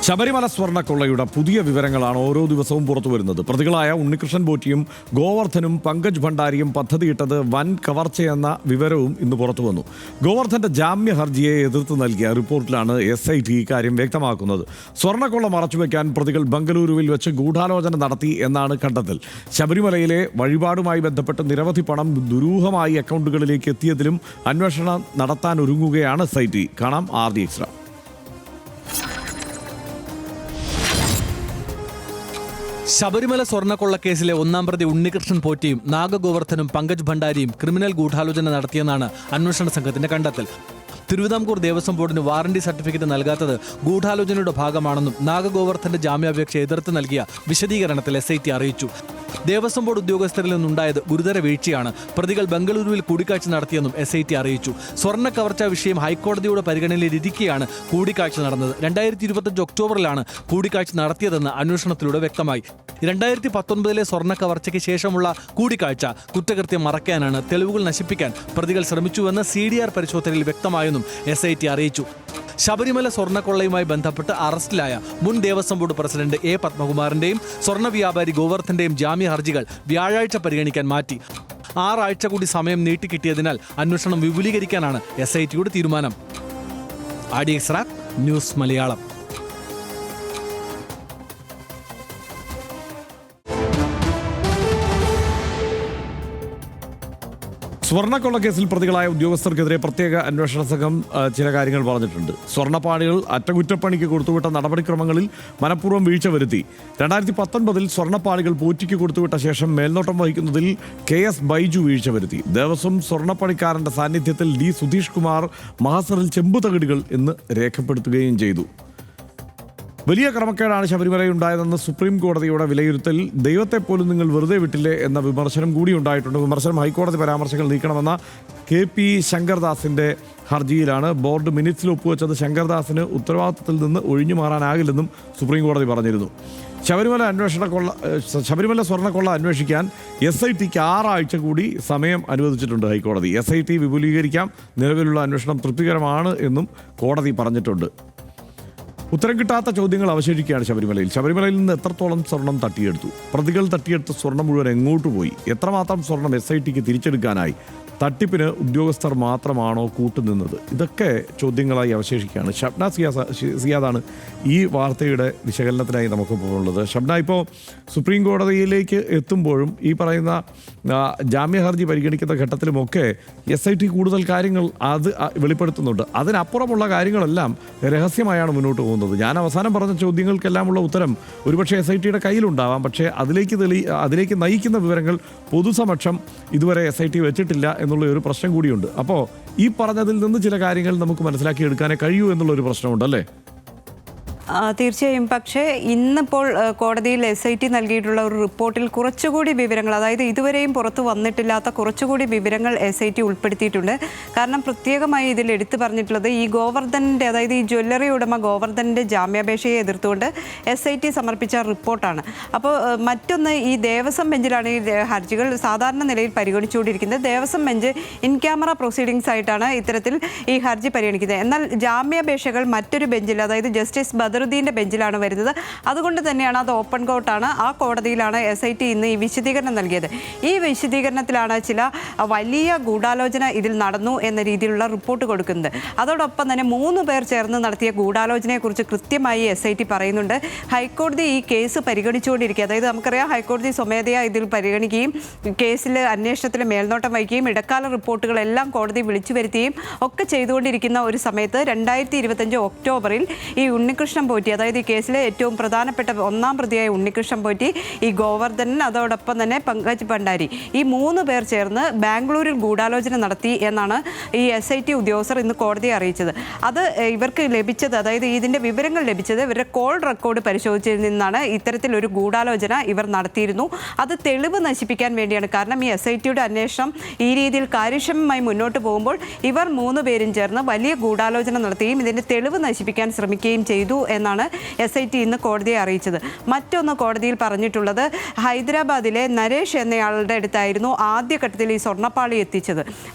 ശബരിമല സ്വർണ്ണക്കൊള്ളയുടെ പുതിയ വിവരങ്ങളാണ് ഓരോ ദിവസവും പുറത്തു വരുന്നത്. പ്രതികളായ ഉണ്ണികൃഷ്ണൻ പോറ്റിയും ഗോവർദ്ധനും പങ്കജ് ഭണ്ഡാരിയും പദ്ധതിയിട്ടത് വൻ കവർച്ചയെന്ന വിവരവും ഇന്ന് പുറത്തു വന്നു. ഗോവർദ്ധന്റെ ജാമ്യ ഹർജിയെ എതിർത്ത് നൽകിയ റിപ്പോർട്ടിലാണ് SIT ഇക്കാര്യം വ്യക്തമാക്കുന്നത്. സ്വർണ്ണക്കൊള്ള മറച്ചുവെക്കാൻ പ്രതികൾ ബംഗളൂരുവിൽ വെച്ച് ഗൂഢാലോചന നടത്തി എന്നാണ് കണ്ടെത്തൽ. ശബരിമലയിലെ വഴിപാടുമായി ബന്ധപ്പെട്ട് നിരവധി പണം ദുരൂഹമായി അക്കൗണ്ടുകളിലേക്ക് എത്തിയതിലും അന്വേഷണം നടത്താൻ ഒരുങ്ങുകയാണ് SIT. കാണാം RD Extra. ശബരിമല സ്വർണ്ണക്കൊള്ളക്കേസിലെ ഒന്നാം പ്രതി ഉണ്ണികൃഷ്ണൻ പോറ്റിയും നാഗഗോവർദ്ധനും പങ്കജ് ഭണ്ഡാരിയും ക്രിമിനൽ ഗൂഢാലോചന നടത്തിയെന്നാണ് അന്വേഷണ സംഘത്തിന്റെ കണ്ടെത്തൽ. തിരുവിതാംകൂർ ദേവസ്വം ബോർഡിന് വാറണ്ടി സർട്ടിഫിക്കറ്റ് നൽകാത്തത് ഗൂഢാലോചനയുടെ ഭാഗമാണെന്നും നാഗഗോവർദ്ധന്റെ ജാമ്യാപേക്ഷ എതിർത്ത് നൽകിയ വിശദീകരണത്തിൽ SIT അറിയിച്ചു. ദേവസ്വം ബോർഡ് ഉദ്യോഗസ്ഥരിൽ നിന്നുണ്ടായത് ഗുരുതര വീഴ്ചയാണ്. പ്രതികൾ ബംഗളൂരുവിൽ കൂടിക്കാഴ്ച നടത്തിയെന്നും SIT അറിയിച്ചു. സ്വർണ്ണ കവർച്ചാ വിഷയം ഹൈക്കോടതിയുടെ പരിഗണനയിലിരിക്കെയാണ് കൂടിക്കാഴ്ച നടന്നത്. 2025 ഒക്ടോബറിലാണ് കൂടിക്കാഴ്ച നടത്തിയതെന്ന് അന്വേഷണത്തിലൂടെ വ്യക്തമായി. 2019 സ്വർണ്ണ കവർച്ചയ്ക്ക് ശേഷമുള്ള കൂടിക്കാഴ്ച കുറ്റകൃത്യം മറയ്ക്കാനാണ്, തെളിവുകൾ നശിപ്പിക്കാൻ പ്രതികൾ ശ്രമിച്ചുവെന്ന് CDR പരിശോധനയിൽ വ്യക്തമായെന്നും SIT അറിയിച്ചു. ശബരിമല സ്വർണ്ണക്കൊള്ളയുമായി ബന്ധപ്പെട്ട് അറസ്റ്റിലായ മുൻ ദേവസ്വം ബോർഡ് പ്രസിഡന്റ് A. പത്മകുമാറിന്റെയും സ്വർണ്ണ വ്യാപാരി ഗോവർദ്ധന്റെയും ജാമ്യ ഹർജികൾ വ്യാഴാഴ്ച പരിഗണിക്കാൻ മാറ്റി. 6 ആഴ്ച കൂടി സമയം നീട്ടിക്കിട്ടിയതിനാൽ അന്വേഷണം വിപുലീകരിക്കാനാണ് SITയുടെ തീരുമാനം. RD Extra, news Malayalam. സ്വർണ്ണക്കൊള്ളക്കേസിൽ പ്രതികളായ ഉദ്യോഗസ്ഥർക്കെതിരെ പ്രത്യേക അന്വേഷണ സംഘം ചില കാര്യങ്ങൾ പറഞ്ഞിട്ടുണ്ട്. സ്വർണ്ണപ്പാളികൾ അറ്റകുറ്റപ്പണിക്ക് കൊടുത്തുവിട്ട നടപടിക്രമങ്ങളിൽ മനഃപൂർവ്വം വീഴ്ച വരുത്തി. 2019 സ്വർണ്ണപ്പാളികൾ പോറ്റിക്ക് കൊടുത്തുവിട്ട ശേഷം മേൽനോട്ടം വഹിക്കുന്നതിൽ KS ബൈജു വീഴ്ച വരുത്തി. ദേവസ്വം സ്വർണ്ണപ്പണിക്കാരന്റെ സാന്നിധ്യത്തിൽ D. സുധീഷ് കുമാർ മഹസറിൽ ചെമ്പുതകിടുകൾ എന്ന് രേഖപ്പെടുത്തുകയും ചെയ്തു. വലിയ ക്രമക്കേടാണ് ശബരിമലയിൽ ഉണ്ടായതെന്ന് സുപ്രീം കോടതിയുടെ വിലയിരുത്തൽ. ദൈവത്തെ പോലും നിങ്ങൾ വെറുതെ വിട്ടില്ലേ എന്ന വിമർശനം കൂടി ഉണ്ടായിട്ടുണ്ട്. വിമർശനം ഹൈക്കോടതി പരാമർശങ്ങൾ നീക്കണമെന്ന KP ശങ്കർദാസിന്റെ ഹർജിയിലാണ്. ബോർഡ് മിനിറ്റ്സിൽ ഒപ്പുവെച്ചത് ശങ്കർദാസിന് ഉത്തരവാദിത്തത്തിൽ നിന്ന് ഒഴിഞ്ഞു മാറാനാകില്ലെന്നും സുപ്രീം കോടതി പറഞ്ഞിരുന്നു. ശബരിമല സ്വർണ്ണക്കൊള്ള അന്വേഷിക്കാൻ SITക്ക് 6 ആഴ്ച കൂടി സമയം അനുവദിച്ചിട്ടുണ്ട് ഹൈക്കോടതി. SIT വിപുലീകരിക്കാം, നിലവിലുള്ള അന്വേഷണം തൃപ്തികരമാണ് എന്നും കോടതി പറഞ്ഞിട്ടുണ്ട്. ഉത്തരം കിട്ടാത്ത ചോദ്യങ്ങൾ അവശേഷിക്കുകയാണ് ശബരിമലയിൽ നിന്ന് എത്രത്തോളം സ്വർണം തട്ടിയെടുത്തു, പ്രതികൾ തട്ടിയെടുത്ത സ്വർണം മുഴുവൻ എങ്ങോട്ട് പോയി, എത്രമാത്രം സ്വർണം SITക്ക് തിരിച്ചെടുക്കാനായി, തട്ടിപ്പിന് ഉദ്യോഗസ്ഥർ മാത്രമാണോ കൂട്ടുനിന്നത്, ഇതൊക്കെ ചോദ്യങ്ങളായി അവശേഷിക്കുകയാണ്. ഷബ്ന സിയാദാണ് ഈ വാർത്തയുടെ വിശകലനത്തിനായി നമുക്കിപ്പോൾ ഉള്ളത്. ഷബ്ന, ഇപ്പോൾ സുപ്രീം കോടതിയിലേക്ക് എത്തുമ്പോഴും ഈ പറയുന്ന ജാമ്യ ഹർജി പരിഗണിക്കുന്ന ഘട്ടത്തിലുമൊക്കെ SIT കൂടുതൽ കാര്യങ്ങൾ അത് വെളിപ്പെടുത്തുന്നുണ്ട്. അതിനപ്പുറമുള്ള കാര്യങ്ങളെല്ലാം രഹസ്യമായാണ് മുന്നോട്ട് പോകുന്നത്. ഞാൻ അവസാനം പറഞ്ഞ ചോദ്യങ്ങൾക്കെല്ലാമുള്ള ഉത്തരം ഒരുപക്ഷെ SITയുടെ കയ്യിലുണ്ടാവാം, പക്ഷേ അതിലേക്ക് നയിക്കുന്ന വിവരങ്ങൾ പൊതുസമക്ഷം ഇതുവരെ SIT വെച്ചിട്ടില്ല എന്നുള്ള ഒരു പ്രശ്നം കൂടിയുണ്ട്. അപ്പോൾ ഈ പറഞ്ഞതിൽ നിന്ന് ചില കാര്യങ്ങൾ നമുക്ക് മനസ്സിലാക്കിയെടുക്കാനേ കഴിയൂ എന്നുള്ളൊരു പ്രശ്നമുണ്ടല്ലേ? തീർച്ചയായും. പക്ഷേ ഇന്നിപ്പോൾ കോടതിയിൽ SIT നൽകിയിട്ടുള്ള ഒരു റിപ്പോർട്ടിൽ കുറച്ചുകൂടി വിവരങ്ങൾ, അതായത് ഇതുവരെയും പുറത്തു വന്നിട്ടില്ലാത്ത കുറച്ചുകൂടി വിവരങ്ങൾ SIT ഉൾപ്പെടുത്തിയിട്ടുണ്ട്. കാരണം പ്രത്യേകമായി ഇതിൽ എടുത്തു പറഞ്ഞിട്ടുള്ളത് ഈ ഗോവർദ്ധൻ്റെ, അതായത് ഈ ജ്വല്ലറി ഉടമ ഗോവർദ്ധൻ്റെ ജാമ്യാപേക്ഷയെ എതിർത്തുകൊണ്ട് SIT സമർപ്പിച്ച റിപ്പോർട്ടാണ്. അപ്പോൾ മറ്റൊന്ന്, ഈ ദേവസ്വം ബെഞ്ചിലാണ് ഈ ഹർജികൾ സാധാരണ നിലയിൽ പരിഗണിച്ചുകൊണ്ടിരിക്കുന്നത്. Devaswom bench in camera proceedings ആയിട്ടാണ് ഇത്തരത്തിൽ ഈ ഹർജി പരിഗണിക്കുന്നത്. എന്നാൽ ജാമ്യാപേക്ഷകൾ മറ്റൊരു ബെഞ്ചിൽ, അതായത് ജസ്റ്റിസ് ബദറുദ്ദീൻ്റെ ബെഞ്ചിലാണ് വരുന്നത്. അതുകൊണ്ട് തന്നെയാണ് അത് ഓപ്പൺ കോർട്ടാണ്. ആ കോടതിയിലാണ് SIT ഇന്ന് ഈ വിശദീകരണം നൽകിയത്. ഈ വിശദീകരണത്തിലാണ് ചില വലിയ ഗൂഢാലോചന ഇതിൽ നടന്നു എന്ന രീതിയിലുള്ള റിപ്പോർട്ട് കൊടുക്കുന്നത്. അതോടൊപ്പം തന്നെ 3 പേർ ചേർന്ന് നടത്തിയ ഗൂഢാലോചനയെക്കുറിച്ച് കൃത്യമായി SIT പറയുന്നുണ്ട്. ഹൈക്കോടതി ഈ കേസ് പരിഗണിച്ചുകൊണ്ടിരിക്കുക, അതായത് നമുക്കറിയാം ഹൈക്കോടതി സ്വമേധയാ ഇതിൽ പരിഗണിക്കുകയും കേസിൽ അന്വേഷണത്തിൽ മേൽനോട്ടം വഹിക്കുകയും ഇടക്കാല റിപ്പോർട്ടുകളെല്ലാം കോടതി വിളിച്ചു വരുത്തുകയും ഒക്കെ ചെയ്തുകൊണ്ടിരിക്കുന്ന ഒരു സമയത്ത് 2025 ഒക്ടോബറിൽ ഈ ഉണ്ണികൃഷ്ണൻ പോറ്റി, അതായത് ഈ കേസിലെ ഏറ്റവും പ്രധാനപ്പെട്ട ഒന്നാം പ്രതിയായ ഉണ്ണികൃഷ്ണൻ പോറ്റി, ഈ ഗോവർദ്ധനൻ, അതോടൊപ്പം തന്നെ പങ്കജ് ഭണ്ഡാരി, ഈ 3 പേർ ചേർന്ന് ബാംഗ്ലൂരിൽ ഗൂഢാലോചന നടത്തി എന്നാണ് ഈ SIT ഉദ്യോഗസ്ഥർ ഇന്ന് കോടതിയെ അറിയിച്ചത്. അത് ഇവർക്ക് ലഭിച്ചത്, അതായത് ഇതിൻ്റെ വിവരങ്ങൾ ലഭിച്ചത് ഇവരുടെ കോൾ റെക്കോർഡ് പരിശോധിച്ചതിൽ നിന്നാണ്. ഇത്തരത്തിലൊരു ഗൂഢാലോചന ഇവർ നടത്തിയിരുന്നു. അത് തെളിവ് നശിപ്പിക്കാൻ വേണ്ടിയാണ്. കാരണം ഈ SITയുടെ അന്വേഷണം ഈ രീതിയിൽ കാര്യക്ഷമമായി മുന്നോട്ട് പോകുമ്പോൾ ഇവർ 3 പേരും ചേർന്ന് വലിയ ഗൂഢാലോചന നടത്തുകയും ഇതിൻ്റെ തെളിവ് നശിപ്പിക്കാൻ ശ്രമിക്കുകയും ചെയ്തു എന്നാണ് SIT ഇന്ന് കോടതിയെ അറിയിച്ചത്. മറ്റൊന്ന് കോടതിയിൽ പറഞ്ഞിട്ടുള്ളത്, ഹൈദരാബാദിലെ നരേഷ് എന്നയാളുടെ അടുത്തായിരുന്നു ആദ്യഘട്ടത്തിൽ ഈ സ്വർണ്ണപ്പാളി എത്തിച്ചത്.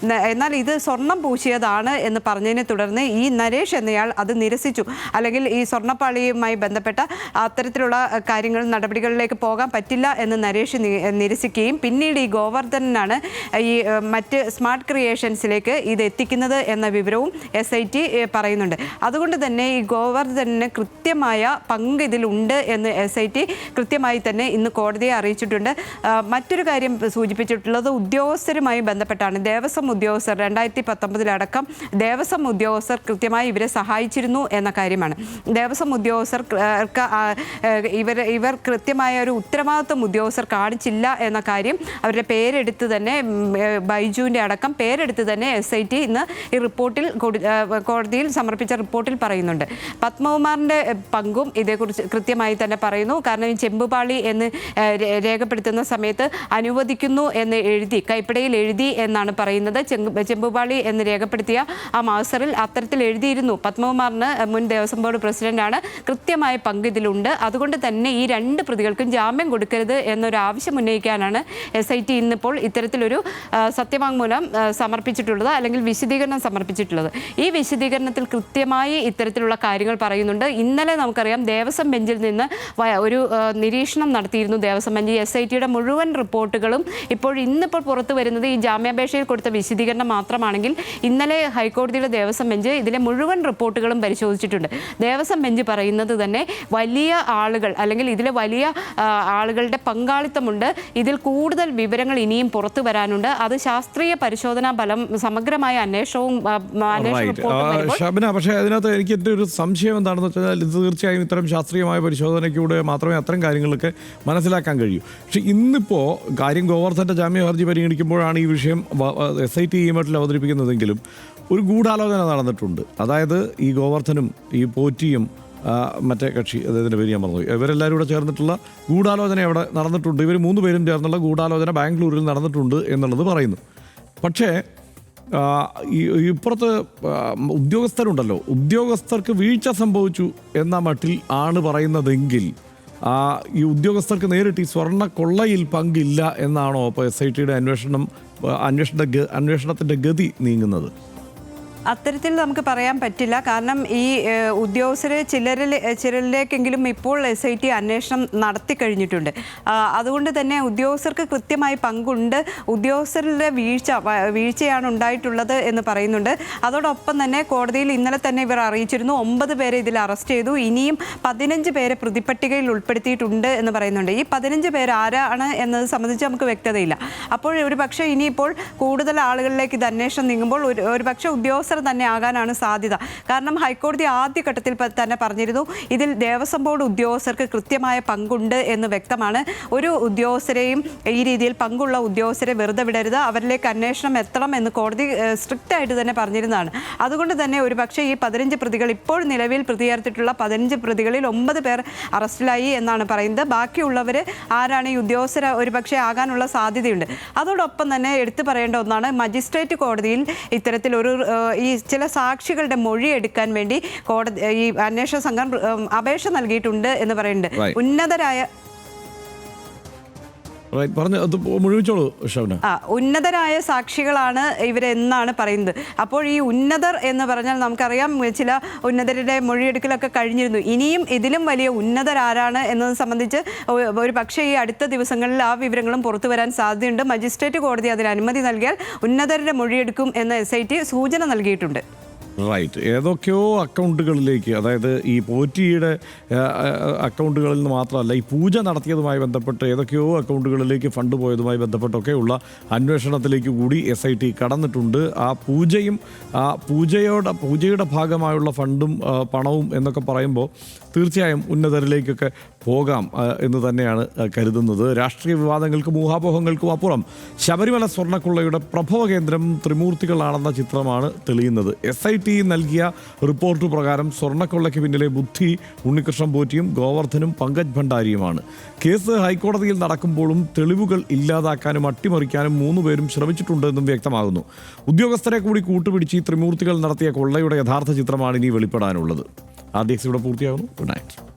എന്നാൽ ഇത് സ്വർണം പൂശിയതാണ് എന്ന് പറഞ്ഞതിനെ തുടർന്ന് ഈ നരേഷ് എന്നയാൾ അത് നിരസിച്ചു. അല്ലെങ്കിൽ ഈ സ്വർണ്ണപ്പാളിയുമായി ബന്ധപ്പെട്ട അത്തരത്തിലുള്ള കാര്യങ്ങൾ നടപടികളിലേക്ക് പോകാൻ പറ്റില്ല എന്ന് നരേഷ് നിരസിക്കുകയും പിന്നീട് ഈ ഗോവർദ്ധനാണ് ഈ മറ്റ് സ്മാർട്ട് ക്രിയേഷൻസിലേക്ക് ഇത് എത്തിക്കുന്നത് എന്ന വിവരവും SIT പറയുന്നുണ്ട്. അതുകൊണ്ട് തന്നെ ഈ ഗോവർദ്ധന് കൃത്യമായ പങ്ക് ഇതിലുണ്ട് എന്ന് SIT കൃത്യമായി തന്നെ ഇന്ന് കോടതിയെ അറിയിച്ചിട്ടുണ്ട്. മറ്റൊരു കാര്യം സൂചിപ്പിച്ചിട്ടുള്ളത് ഉദ്യോഗസ്ഥരുമായി ബന്ധപ്പെട്ടാണ്. ദേവസ്വം ഉദ്യോഗസ്ഥർ 2019 ദേവസ്വം ഉദ്യോഗസ്ഥർ കൃത്യമായി ഇവരെ സഹായിച്ചിരുന്നു എന്ന കാര്യമാണ്. ദേവസ്വം ഉദ്യോഗസ്ഥർ ഇവർ കൃത്യമായ ഒരു ഉത്തരവാദിത്വം ഉദ്യോഗസ്ഥർ കാണിച്ചില്ല എന്ന കാര്യം അവരുടെ പേരെടുത്ത് തന്നെ, ബൈജുവിൻ്റെ അടക്കം പേരെടുത്ത് തന്നെ SIT ഇന്ന് ഈ റിപ്പോർട്ടിൽ കോടതിയിൽ സമർപ്പിച്ച റിപ്പോർട്ടിൽ പറയുന്നുണ്ട്. പത്മകുമാറിൻ്റെ പങ്കും ഇതേക്കുറിച്ച് കൃത്യമായി തന്നെ പറയുന്നു. കാരണം ഈ ചെമ്പുപാളി എന്ന് രേഖപ്പെടുത്തുന്ന സമയത്ത് അനുവദിക്കുന്നു എന്ന് എഴുതി, കൈപ്പടയിൽ എഴുതി എന്നാണ് പറയുന്നത്. ചെമ്പുപാളി എന്ന് രേഖപ്പെടുത്തിയ ആ മാസ്റ്ററിൽ അത്തരത്തിൽ എഴുതിയിരുന്നു. പത്മകുമാറിന് മുൻ ദേവസ്വം ബോർഡ് പ്രസിഡന്റാണ്, കൃത്യമായ പങ്ക് ഇതിലുണ്ട്. അതുകൊണ്ട് തന്നെ ഈ 2 പ്രതികൾക്കും ജാമ്യം കൊടുക്കരുത് എന്നൊരു ആവശ്യം ഉന്നയിക്കാനാണ് SIT ഇന്നിപ്പോൾ ഇത്തരത്തിലൊരു സത്യവാങ്മൂലം സമർപ്പിച്ചിട്ടുള്ളത്, അല്ലെങ്കിൽ വിശദീകരണം സമർപ്പിച്ചിട്ടുള്ളത്. ഈ വിശദീകരണത്തിൽ കൃത്യമായി ഇത്തരത്തിലുള്ള കാര്യങ്ങൾ പറയുന്നുണ്ട്. ഇന്നലെ നമുക്കറിയാം ദേവസ്വം ബെഞ്ചിൽ നിന്ന് ഒരു നിരീക്ഷണം നടത്തിയിരുന്നു ദേവസ്വം ബെഞ്ച്. SITയുടെ മുഴുവൻ റിപ്പോർട്ടുകളും ഇന്നിപ്പോൾ പുറത്തു വരുന്നത് ഈ ജാമ്യാപേക്ഷയിൽ കൊടുത്ത വിശദീകരണം മാത്രമാണെങ്കിൽ ഇന്നലെ ഹൈക്കോടതിയുടെ ദേവസ്വം ബെഞ്ച് ഇതിലെ മുഴുവൻ റിപ്പോർട്ടുകളും പരിശോധിച്ചിട്ടുണ്ട്. ദേവസ്വം ബെഞ്ച് പറയുന്നത് തന്നെ വലിയ ആളുകൾ, അല്ലെങ്കിൽ ഇതിലെ വലിയ ആളുകളുടെ പങ്കാളിത്തമുണ്ട്. ഇതിൽ കൂടുതൽ വിവരങ്ങൾ ഇനിയും പുറത്തു വരാനുണ്ട്. അത് ശാസ്ത്രീയ പരിശോധനാ ഫലം, സമഗ്രമായ അന്വേഷണവും ഷബന, പക്ഷേ അതിനകത്ത് എനിക്ക് എൻ്റെ ഒരു സംശയം എന്താണെന്ന് വെച്ചാൽ, ഇത് തീർച്ചയായും ഇത്തരം ശാസ്ത്രീയമായ പരിശോധനയ്ക്കൂടെ മാത്രമേ അത്തരം കാര്യങ്ങളൊക്കെ മനസ്സിലാക്കാൻ കഴിയൂ. പക്ഷേ ഇന്നിപ്പോൾ കാര്യം ഗോവർദ്ധൻ്റെ ജാമ്യ ഹർജി പരിഗണിക്കുമ്പോഴാണ് ഈ വിഷയം SIT ഈ മട്ടിൽ അവതരിപ്പിക്കുന്നതെങ്കിലും ഒരു ഗൂഢാലോചന നടന്നിട്ടുണ്ട്. അതായത് ഈ ഗോവർദ്ധനും ഈ പോറ്റിയും മറ്റേ കക്ഷി, അദ്ദേഹത്തിൻ്റെ പേര് ഞാൻ പറഞ്ഞു, ഇവരെല്ലാവരും കൂടെ ചേർന്നിട്ടുള്ള ഗൂഢാലോചന അവിടെ നടന്നിട്ടുണ്ട്. ഇവർ 3 പേരും ചേർന്നുള്ള ഗൂഢാലോചന ബാംഗ്ലൂരിൽ നടന്നിട്ടുണ്ട് എന്നുള്ളത് പറയുന്നു. പക്ഷേ ഇപ്പുറത്ത് ഉദ്യോഗസ്ഥരുണ്ടല്ലോ, ഉദ്യോഗസ്ഥർക്ക് വീഴ്ച സംഭവിച്ചു എന്ന മട്ടിൽ ആണ് പറയുന്നതെങ്കിൽ ഈ ഉദ്യോഗസ്ഥർക്ക് നേരിട്ട് ഈ സ്വർണ്ണ കൊള്ളയിൽ പങ്കില്ല എന്നാണോ അപ്പോൾ SITയുടെ അന്വേഷണത്തിൻ്റെ ഗതി നീങ്ങുന്നത്? അത്തരത്തിൽ നമുക്ക് പറയാൻ പറ്റില്ല. കാരണം ഈ ഉദ്യോഗസ്ഥരെ ചിലരിലേക്കെങ്കിലും ഇപ്പോൾ SIT അന്വേഷണം നടത്തി കഴിഞ്ഞിട്ടുണ്ട്. അതുകൊണ്ട് തന്നെ ഉദ്യോഗസ്ഥർക്ക് കൃത്യമായി പങ്കുണ്ട്. ഉദ്യോഗസ്ഥരുടെ വീഴ്ചയാണ് ഉണ്ടായിട്ടുള്ളത് എന്ന് പറയുന്നുണ്ട്. അതോടൊപ്പം തന്നെ കോടതിയിൽ ഇന്നലെ തന്നെ ഇവർ അറിയിച്ചിരുന്നു 9 പേരെ ഇതിൽ അറസ്റ്റ് ചെയ്തു. ഇനിയും 15 പേരെ പ്രതിപട്ടികയിൽ ഉൾപ്പെടുത്തിയിട്ടുണ്ട് എന്ന് പറയുന്നുണ്ട്. ഈ 15 പേര് ആരാണ് എന്നത് സംബന്ധിച്ച് നമുക്ക് വ്യക്തതയില്ല. അപ്പോൾ ഒരു പക്ഷേ ഇനിയിപ്പോൾ കൂടുതൽ ആളുകളിലേക്ക് ഇത് അന്വേഷണം നീങ്ങുമ്പോൾ ഒരു പക്ഷേ ഉദ്യോഗസ്ഥർ തന്നെ ആകാനാണ് സാധ്യത. കാരണം ഹൈക്കോടതി ആദ്യഘട്ടത്തിൽ തന്നെ പറഞ്ഞിരുന്നു ഇതിൽ ദേവസ്വം ബോർഡ് ഉദ്യോഗസ്ഥർക്ക് കൃത്യമായ പങ്കുണ്ട് എന്ന് വ്യക്തമാണ്. ഒരു ഉദ്യോഗസ്ഥരെയും ഈ രീതിയിൽ പങ്കുള്ള ഉദ്യോഗസ്ഥരെ വെറുതെ വിടരുത്, അവരിലേക്ക് അന്വേഷണം എത്തണം എന്ന് കോടതി സ്ട്രിക്റ്റ് ആയിട്ട് തന്നെ പറഞ്ഞിരുന്നതാണ്. അതുകൊണ്ട് തന്നെ ഒരു പക്ഷേ ഈ 15 പ്രതികൾ, ഇപ്പോൾ നിലവിൽ പ്രതിയേർത്തിട്ടുള്ള 15 പ്രതികളിൽ 9 പേർ അറസ്റ്റിലായി എന്നാണ് പറയുന്നത്. ബാക്കിയുള്ളവർ ആരാണ് ഈ ഉദ്യോഗസ്ഥർ ഒരു പക്ഷേ ആകാനുള്ള സാധ്യതയുണ്ട്. അതോടൊപ്പം തന്നെ എടുത്തു പറയേണ്ട ഒന്നാണ്, മജിസ്ട്രേറ്റ് കോടതിയിൽ ഇത്തരത്തിലൊരു ഈ ചില സാക്ഷികളുടെ മൊഴി എടുക്കാൻ വേണ്ടി ഈ അന്വേഷണ സംഘം അപേക്ഷ നൽകിയിട്ടുണ്ട് എന്ന് പറയുന്നുണ്ട്. ഉന്നതരായ സാക്ഷികളാണ് ഇവരെന്നാണ് പറയുന്നത്. അപ്പോൾ ഈ ഉന്നതർ എന്ന് പറഞ്ഞാൽ നമുക്കറിയാം ചില ഉന്നതരുടെ മൊഴിയെടുക്കലൊക്കെ കഴിഞ്ഞിരുന്നു. ഇനിയും ഇതിലും വലിയ ഉന്നതരാരാണ് എന്നത് സംബന്ധിച്ച് ഒരു പക്ഷേ ഈ അടുത്ത ദിവസങ്ങളിൽ ആ വിവരങ്ങളും പുറത്തു വരാൻ സാധ്യതയുണ്ട്. മജിസ്ട്രേറ്റ് കോടതി അതിന് അനുമതി നൽകിയാൽ ഉന്നതരുടെ മൊഴിയെടുക്കും എന്ന് SIT സൂചന നൽകിയിട്ടുണ്ട്. റൈറ്റ്. ഏതൊക്കെയോ അക്കൗണ്ടുകളിലേക്ക്, അതായത് ഈ പോറ്റിയുടെ അക്കൗണ്ടുകളിൽ നിന്ന് മാത്രമല്ല, ഈ പൂജ നടത്തിയതുമായി ബന്ധപ്പെട്ട് ഏതൊക്കെയോ അക്കൗണ്ടുകളിലേക്ക് ഫണ്ട് പോയതുമായി ബന്ധപ്പെട്ടൊക്കെയുള്ള അന്വേഷണത്തിലേക്ക് കൂടി SIT കടന്നിട്ടുണ്ട്. ആ പൂജയുടെ ഭാഗമായുള്ള ഫണ്ടും പണവും എന്നൊക്കെ പറയുമ്പോൾ തീർച്ചയായും ഉന്നതരിലേക്കൊക്കെ പോകാം എന്ന് തന്നെയാണ് കരുതുന്നത്. രാഷ്ട്രീയ വിവാദങ്ങൾക്കും ഊഹാപോഹങ്ങൾക്കും അപ്പുറം ശബരിമല സ്വർണ്ണക്കൊള്ളയുടെ പ്രഭവ കേന്ദ്രം ത്രിമൂർത്തികളാണെന്ന ചിത്രമാണ് തെളിയുന്നത്. SIT നൽകിയ റിപ്പോർട്ട് പ്രകാരം സ്വർണ്ണക്കൊള്ളയ്ക്ക് പിന്നിലെ ബുദ്ധി ഉണ്ണികൃഷ്ണൻ പോറ്റിയും ഗോവർദ്ധനും പങ്കജ് ഭണ്ഡാരിയുമാണ്. കേസ് ഹൈക്കോടതിയിൽ നടക്കുമ്പോഴും തെളിവുകൾ ഇല്ലാതാക്കാനും അട്ടിമറിക്കാനും 3 പേരും ശ്രമിച്ചിട്ടുണ്ടെന്നും വ്യക്തമാകുന്നു. ഉദ്യോഗസ്ഥരെ കൂടി കൂട്ടുപിടിച്ച് ഈ ത്രിമൂർത്തികൾ നടത്തിയ കൊള്ളയുടെ യഥാർത്ഥ ചിത്രമാണ് ഇനി വെളിപ്പെടാനുള്ളത്. RDX ഇവിടെ പൂർത്തിയാകുന്നു. Good night.